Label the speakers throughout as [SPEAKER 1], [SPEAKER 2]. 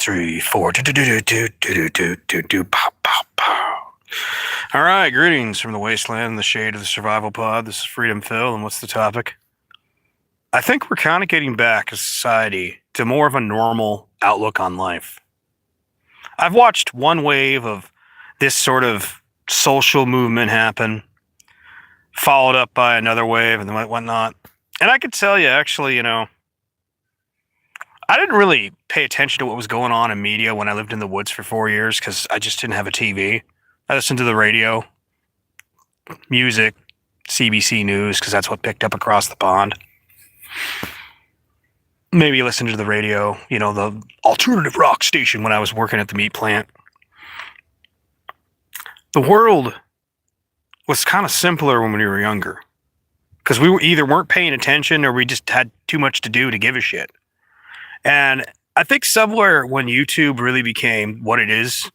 [SPEAKER 1] 3, 4. Do, do, do, do, do, do, do, do, pow, pow, pow. All right, greetings from the wasteland in the shade of the survival pod. This is Freedom Phil, and what's the topic? I think we're kind of getting back as a society to more of a normal outlook on life. I've watched one wave of this sort of social movement happen, followed up by another wave and whatnot. And I could tell you, actually, I didn't really pay attention to what was going on in media when I lived in the woods for 4 years because I just didn't have a TV. I listened to the radio, music, CBC News, because that's what picked up across the pond. Maybe listen to the radio, the alternative rock station when I was working at the meat plant. The world was kind of simpler when we were younger because we weren't paying attention or we just had too much to do to give a shit. And I think somewhere when YouTube really became what it is,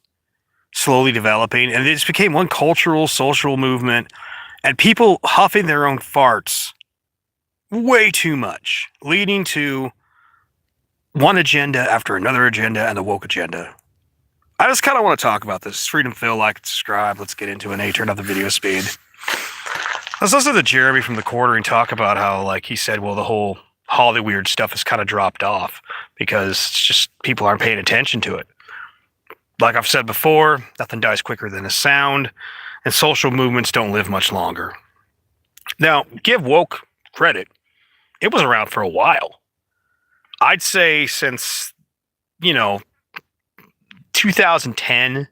[SPEAKER 1] slowly developing, and it just became one cultural, social movement, and people huffing their own farts way too much, leading to one agenda after another agenda and the woke agenda. I just kind of want to talk about this. Freedom Phil, like and subscribe. Let's get into it. Turn up the video speed. Let's listen to Jeremy from the Quartering talk about how, he said, well, the whole Hollywood stuff has kind of dropped off because it's just people aren't paying attention to it. Like I've said before, nothing dies quicker than a sound, and social movements don't live much longer. Now, give woke credit. It was around for a while. I'd say since, 2010.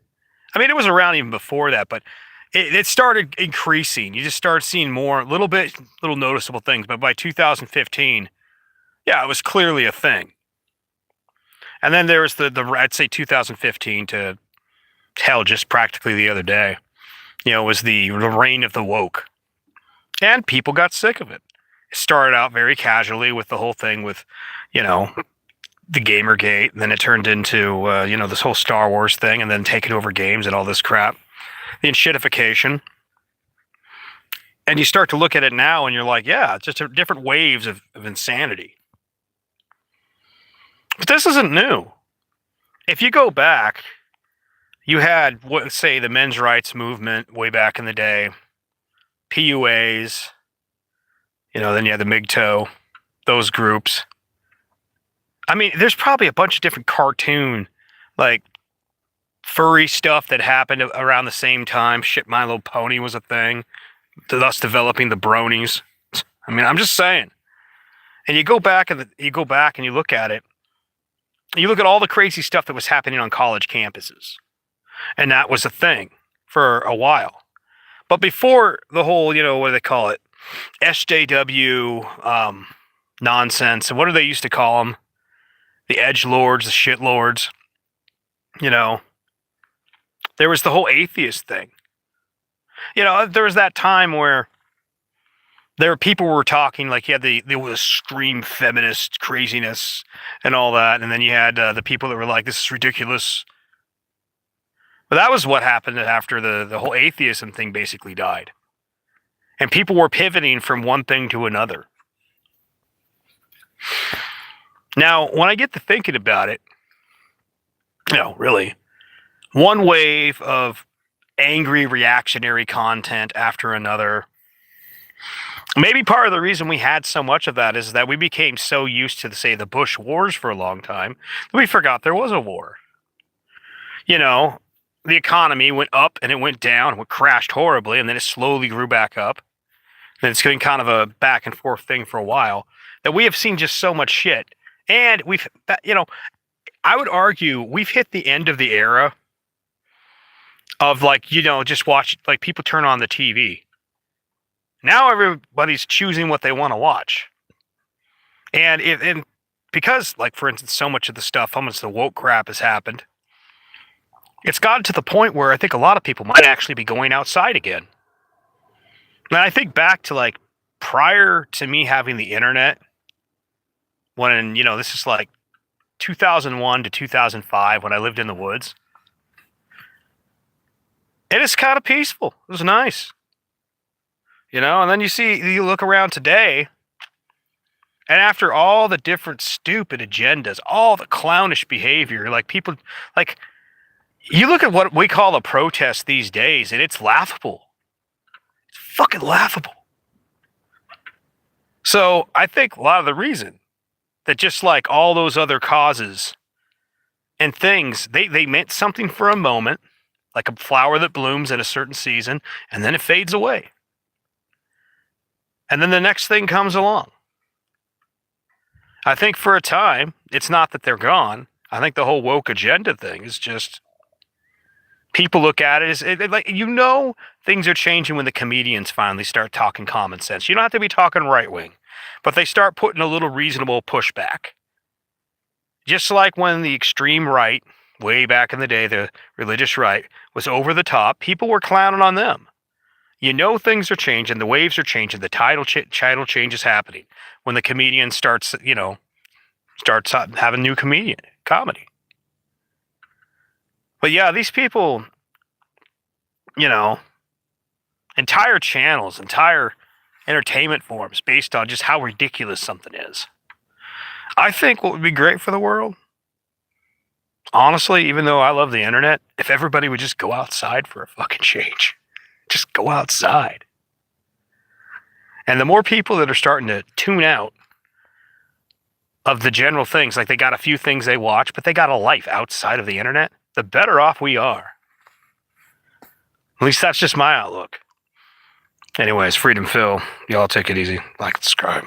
[SPEAKER 1] I mean, it was around even before that, but it started increasing. You just started seeing more, little noticeable things. But by 2015, yeah, it was clearly a thing. And then there was the I'd say 2015 to hell, just practically the other day, was the reign of the woke. And people got sick of it. It started out very casually with the whole thing with, the Gamergate, and then it turned into, this whole Star Wars thing, and then taking over games and all this crap. The shitification. And you start to look at it now, and you're like, yeah, it's just different waves of insanity. But this isn't new. If you go back, you had, say, the men's rights movement way back in the day, PUAs, then you had the MGTOW, those groups. I mean, there's probably a bunch of different cartoon, furry stuff that happened around the same time. Shit, My Little Pony was a thing, thus developing the bronies. I mean, I'm just saying. And you go back and you look at it. You look at all the crazy stuff that was happening on college campuses. And that was a thing for a while. But before the whole, what do they call it? SJW nonsense. And what do they used to call them? The edgelords, the shitlords. There was the whole atheist thing. There was that time where there were people who were talking, you had the extreme feminist craziness and all that, and then you had the people that were like, this is ridiculous. But that was what happened after the whole atheism thing basically died. And people were pivoting from one thing to another. Now, when I get to thinking about it, really, one wave of angry reactionary content after another. Maybe part of the reason we had so much of that is that we became so used to, say, the Bush wars for a long time that we forgot there was a war. The economy went up and it went down, it crashed horribly, and then it slowly grew back up. And it's been kind of a back and forth thing for a while that we have seen just so much shit. And I would argue we've hit the end of the era of just watch, people turn on the TV. Now everybody's choosing what they want to watch. And because, for instance, so much of the stuff, almost the woke crap has happened, it's gotten to the point where I think a lot of people might actually be going outside again. And I think back to, prior to me having the internet, when, this is 2001 to 2005 when I lived in the woods. It is kind of peaceful. It was nice. And then you look around today, And after all the different stupid agendas, all the clownish behavior, like people, like you look at what we call a protest these days, and it's laughable. It's fucking laughable. So I think a lot of the reason that just like all those other causes and things, they meant something for a moment, like a flower that blooms in a certain season, and then it fades away. And then the next thing comes along. I think for a time, it's not that they're gone. I think the whole woke agenda thing is just people look at it as like, things are changing when the comedians finally start talking common sense. You don't have to be talking right wing, but they start putting a little reasonable pushback. Just like when the extreme right, way back in the day, the religious right, was over the top, people were clowning on them. Things are changing, the waves are changing, the tidal change is happening when the comedian starts having new comedy. But yeah, these people, entire channels, entire entertainment forms based on just how ridiculous something is. I think what would be great for the world, honestly, even though I love the internet, if everybody would just go outside for a fucking change. Just go outside. And the more people that are starting to tune out of the general things, like they got a few things they watch, but they got a life outside of the internet, the better off we are. At least that's just my outlook. Anyways, Freedom Phil, y'all take it easy. Like and subscribe.